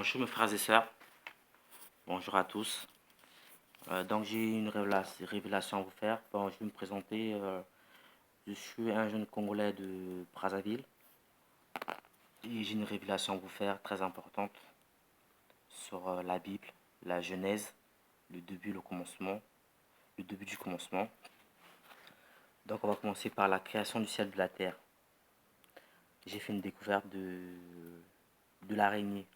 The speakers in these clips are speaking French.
Bonjour mes frères et sœurs, bonjour à tous. Donc j'ai une révélation à vous faire. Bon, je vais me présenter. Je suis un jeune Congolais de Brazzaville et j'ai une révélation à vous faire très importante sur la Bible, la Genèse, le début, le début du commencement. Donc on va commencer par la création du ciel et de la terre. J'ai fait une découverte de l'araignée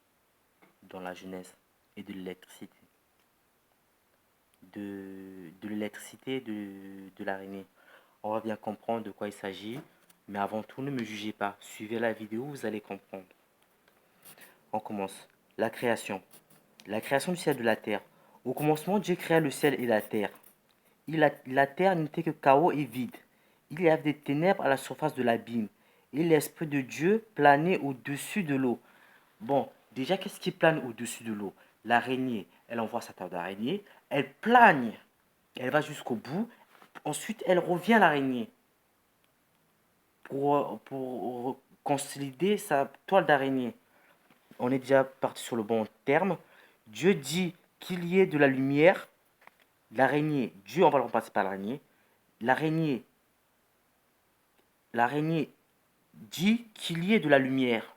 dans la Genèse et de l'électricité. De l'électricité de l'araignée. On va bien comprendre de quoi il s'agit, mais avant tout, ne me jugez pas. Suivez la vidéo, vous allez comprendre. On commence. La création. La création du ciel et de la terre. Au commencement, Dieu créa le ciel et la terre. La terre n'était que chaos et vide. Il y avait des ténèbres à la surface de l'abîme, et l'Esprit de Dieu planait au-dessus de l'eau. Bon, déjà, qu'est-ce qui plane au-dessus de l'eau? L'araignée, elle envoie sa toile d'araignée, elle plane, elle va jusqu'au bout, ensuite elle revient à l'araignée pour consolider sa toile d'araignée. On est déjà parti sur le bon terme. Dieu dit qu'il y ait de la lumière. L'araignée, Dieu, on va le remplacer par l'araignée. L'araignée dit qu'il y ait de la lumière.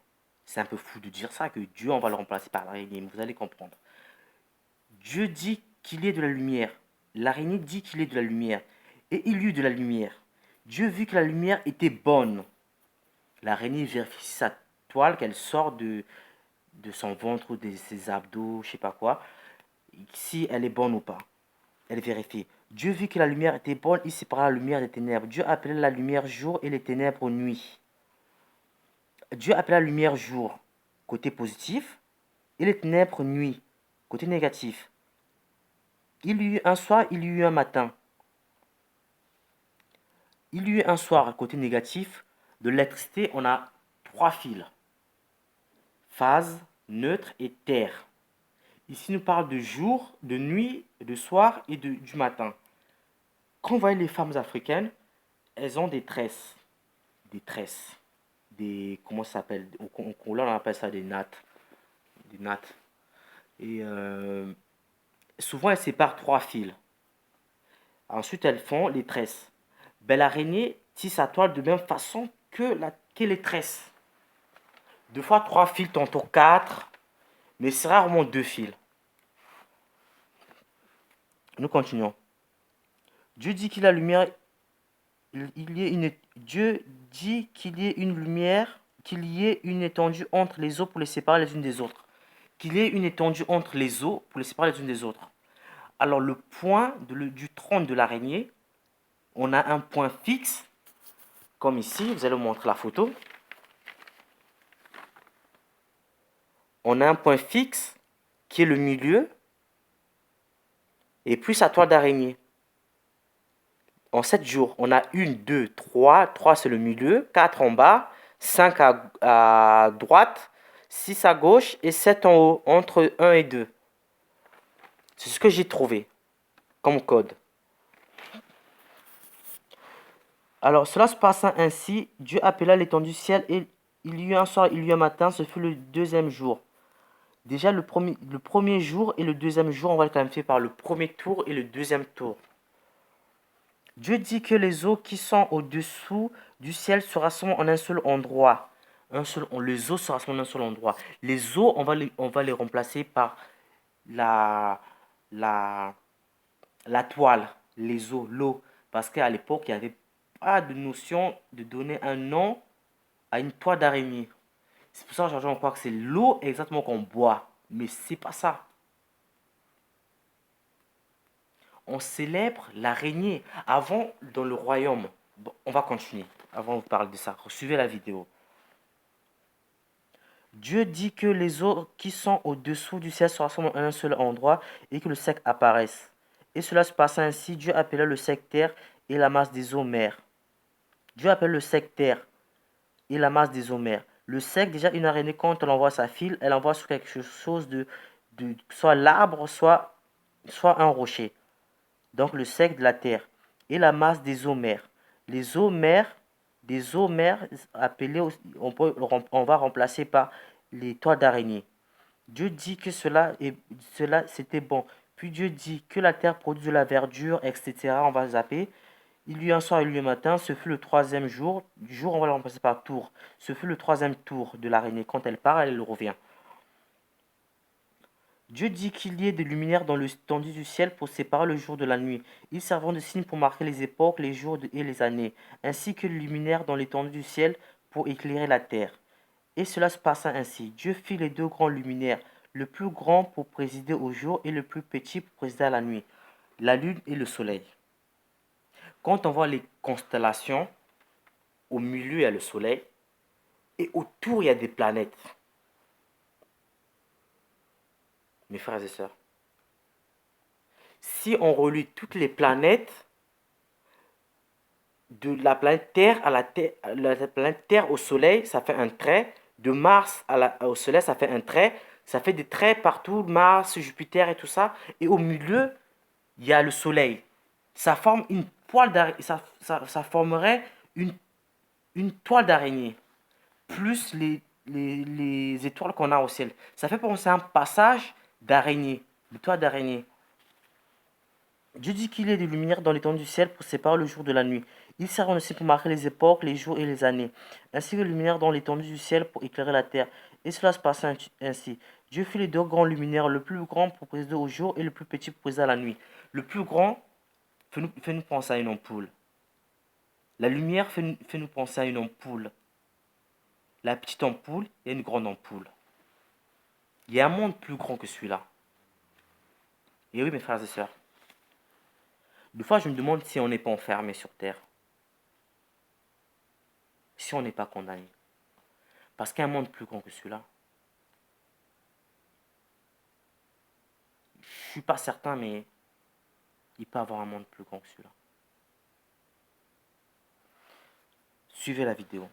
C'est un peu fou de dire ça, que Dieu, on va le remplacer par l'araignée, mais vous allez comprendre. Dieu dit qu'il y ait de la lumière. L'araignée dit qu'il y ait de la lumière. Et il y eut de la lumière. Dieu vit que la lumière était bonne. L'araignée vérifie sa toile qu'elle sort de son ventre ou de ses abdos, je sais pas quoi, si elle est bonne ou pas. Elle vérifie. Dieu vit que la lumière était bonne, il sépara la lumière des ténèbres. Dieu appelait la lumière jour et les ténèbres nuit. Dieu appelait la lumière jour, côté positif, et les ténèbres nuit, côté négatif. Il y eut un soir, il y eut un matin. Il y eut un soir, côté négatif, de l'électricité, on a 3 fils. Phase, neutre et terre. Ici, nous parle de jour, de nuit, de soir et du matin. Quand on voit les femmes africaines, elles ont des tresses. Des tresses. Comment ça s'appelle? Là, on appelle ça des nattes. Des nattes. Et souvent, elles séparent 3 fils. Ensuite, elles font les tresses. Ben, l'araignée tisse sa toile de même façon que les tresses. 2 fois 3 fils, tantôt 4, mais c'est rarement 2 fils. Nous continuons. Dieu dit qu'il y a lumière, Dieu dit qu'il y ait une lumière, qu'il y ait une étendue entre les eaux pour les séparer les unes des autres. Qu'il y ait une étendue entre les eaux pour les séparer les unes des autres. Alors le point du trône de l'araignée, on a un point fixe, comme ici, vous allez vous montrer la photo. On a un point fixe qui est le milieu, et puis sa toile d'araignée. En 7 jours, on a 1, 2, 3. 3 c'est le milieu, 4 en bas, 5 à droite, 6 à gauche et 7 en haut, entre 1 et 2. C'est ce que j'ai trouvé comme code. Alors, cela se passa ainsi. Dieu appela l'étendue du ciel et il y eut un soir, il y eut un matin, ce fut le 2e jour. Déjà, le premier jour et le 2e jour, on va le qualifier par le premier tour et le 2e tour. Dieu dit que les eaux qui sont au-dessous du ciel se rassemblent en un seul endroit. Les eaux se rassemblent en un seul endroit. Les eaux, on va les remplacer par la toile, les eaux, l'eau. Parce qu'à l'époque, il n'y avait pas de notion de donner un nom à une toile d'araignée. C'est pour ça que aujourd'hui on croit que c'est l'eau exactement qu'on boit. Mais c'est pas ça. On célèbre l'araignée. Avant, dans le royaume, bon, on va continuer avant de vous parler de ça. Suivez la vidéo. Dieu dit que les eaux qui sont au-dessous du ciel se rassemblent en un seul endroit et que le sec apparaisse. Et cela se passa ainsi. Dieu appela le sec terre et la masse des eaux mer. Dieu appelle le sec terre et la masse des eaux mer. Le sec, déjà, une araignée, quand elle envoie sa file, elle envoie sur quelque chose de soit l'arbre, soit un rocher. Donc le sec de la terre et la masse des eaux mers. Les eaux mers, des eaux mers appelées, on va remplacer par les toiles d'araignée. Dieu dit que cela c'était bon. Puis Dieu dit que la terre produit de la verdure, etc. On va zapper. Il y eut un soir et il y eut un matin, ce fut le troisième jour. Du jour, on va le remplacer par tour. Ce fut le troisième tour de l'araignée. Quand elle part, elle revient. Dieu dit qu'il y ait des luminaires dans l'étendue du ciel pour séparer le jour de la nuit. Ils serviront de signe pour marquer les époques, les jours et les années, ainsi que les luminaires dans l'étendue du ciel pour éclairer la terre. Et cela se passa ainsi. Dieu fit les deux grands luminaires, le plus grand pour présider au jour et le plus petit pour présider à la nuit, la lune et le soleil. Quand on voit les constellations, au milieu il y a le soleil et autour il y a des planètes. Mes frères et sœurs, si on relie toutes les planètes, de la planète Terre à la planète Terre au Soleil, ça fait un trait. De Mars au Soleil, ça fait un trait. Ça fait des traits partout, Mars, Jupiter et tout ça. Et au milieu, il y a le Soleil. Ça forme une poêle d'araignée. Ça formerait une toile d'araignée. Plus les étoiles qu'on a au ciel. Ça fait penser à un passage d'araignée. De toile d'araignée. Dieu dit qu'il y ait des lumières dans l'étendue du ciel pour séparer le jour de la nuit. Ils serviront aussi pour marquer les époques, les jours et les années, ainsi que les luminaires dans l'étendue du ciel pour éclairer la terre. Et cela se passait ainsi. Dieu fit les deux grands luminaires, le plus grand pour présider au jour et le plus petit pour présider à la nuit. Le plus grand fait nous penser à une ampoule. La lumière fait nous penser à une ampoule. La petite ampoule et une grande ampoule. Il y a un monde plus grand que celui-là. Et oui, mes frères et sœurs. Des fois, je me demande si on n'est pas enfermé sur Terre. Si on n'est pas condamné. Parce qu'il y a un monde plus grand que celui-là. Je suis pas certain, mais il peut y avoir un monde plus grand que celui-là. Suivez la vidéo.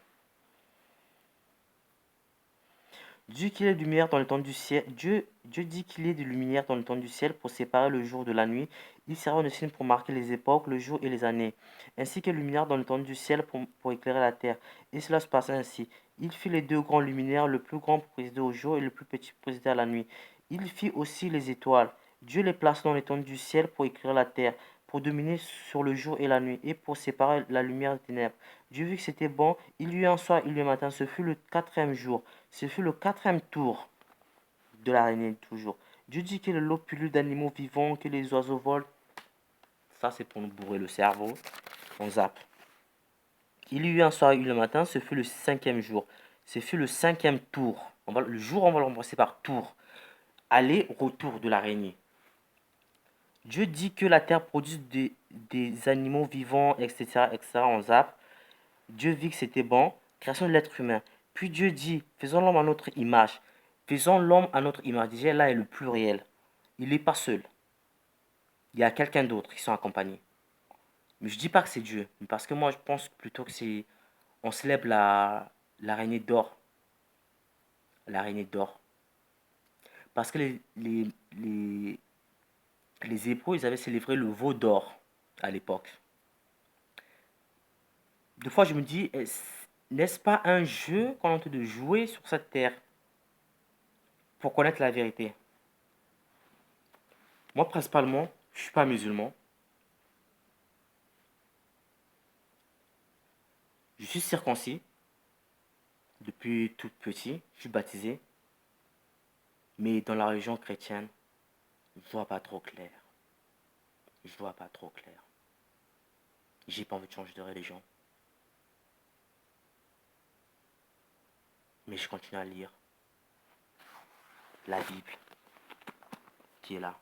Dieu qu'il y ait de lumière dans l'étendue du ciel. Dieu dit qu'il y ait de lumière dans l'étendue du ciel pour séparer le jour de la nuit. Il servira de signe pour marquer les époques, le jour et les années, ainsi que lumière dans l'étendue du ciel pour éclairer la terre. Et cela se passa ainsi. Il fit les deux grands luminaires, le plus grand pour présider au jour et le plus petit pour présider à la nuit. Il fit aussi les étoiles. Dieu les plaça dans l'étendue du ciel pour éclairer la terre, pour dominer sur le jour et la nuit, et pour séparer la lumière des ténèbres. Dieu vit que c'était bon. Il y eut un soir, il y eut un matin. Ce fut le quatrième jour. Ce fut le quatrième tour de l'araignée, toujours. Dieu dit que l'eau pullule d'animaux vivants, que les oiseaux volent. Ça, c'est pour nous bourrer le cerveau. On zappe. Il y eut un soir et le matin. Ce fut le cinquième jour. Ce fut le cinquième tour. Le jour, on va le remplacer par tour. Aller, retour de l'araignée. Dieu dit que la terre produit des animaux vivants, etc., etc. On zappe. Dieu vit que c'était bon. Création de l'être humain. Puis Dieu dit, faisons l'homme à notre image. Faisons l'homme à notre image. Déjà, là est le pluriel. Il n'est pas seul. Il y a quelqu'un d'autre qui sont accompagnés. Mais je dis pas que c'est Dieu. Parce que moi, je pense plutôt que c'est... On célèbre l'araignée d'or. L'araignée d'or. Parce que les Hébreux, ils avaient célébré le veau d'or à l'époque. Des fois, je me dis, n'est-ce pas un jeu qu'on est en train de jouer sur cette terre pour connaître la vérité? Moi, principalement, je suis pas musulman. Je suis circoncis depuis tout petit. Je suis baptisé. Mais dans la religion chrétienne, je vois pas trop clair. Je vois pas trop clair. J'ai pas envie de changer de religion. Mais je continue à lire la Bible qui est là.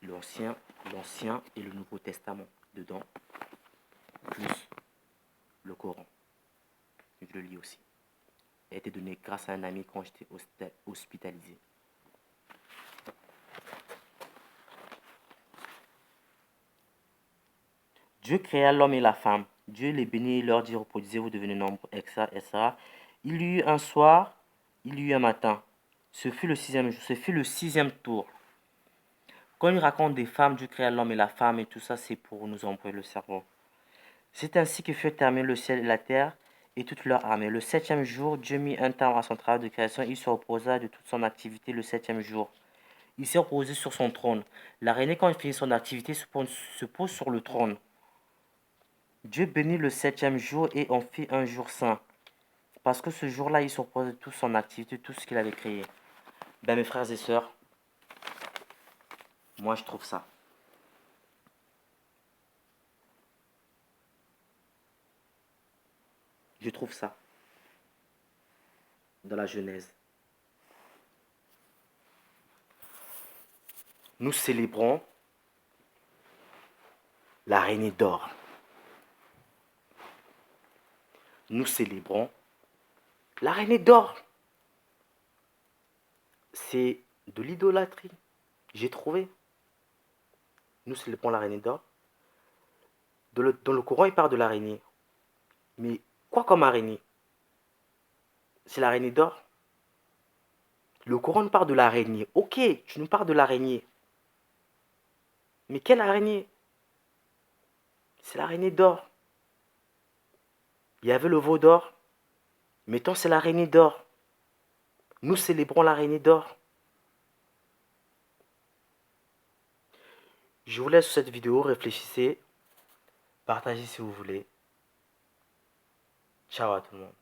L'Ancien et le Nouveau Testament dedans, plus le Coran. Je le lis aussi. Il a été donné grâce à un ami quand j'étais hospitalisé. Dieu créa l'homme et la femme. Dieu les bénit et leur dit, reproduisez-vous, devenez nombreux, etc., etc. Il y eut un soir, il y eut un matin. Ce fut le sixième jour, ce fut le sixième tour. Quand il raconte des femmes, Dieu créa l'homme et la femme et tout ça, c'est pour nous embrouiller le cerveau. C'est ainsi que furent terminés le ciel et la terre, et toute leur armée. Le septième jour, Dieu mit un terme à son travail de création. Il se reposa de toute son activité le septième jour. Il s'est reposé sur son trône. L'araignée, quand il finit son activité, se pose sur le trône. Dieu bénit le septième jour et en fit un jour saint. Parce que ce jour-là, il se repose de toute son activité, tout ce qu'il avait créé. Ben, mes frères et sœurs, moi je trouve ça. Je trouve ça dans la Genèse. Nous célébrons l'araignée d'or. Nous célébrons l'araignée d'or. C'est de l'idolâtrie. J'ai trouvé. Nous célébrons l'araignée d'or. Dans le Coran, il parle de l'araignée. Mais quoi comme araignée? C'est l'araignée d'or. Le Coran nous parle de l'araignée. Ok, tu nous parles de l'araignée. Mais quelle araignée? C'est l'araignée d'or. Il y avait le veau d'or. Mettons, c'est l'araignée d'or. Nous célébrons l'araignée d'or. Je vous laisse sur cette vidéo. Réfléchissez. Partagez si vous voulez. Ciao à tout le monde.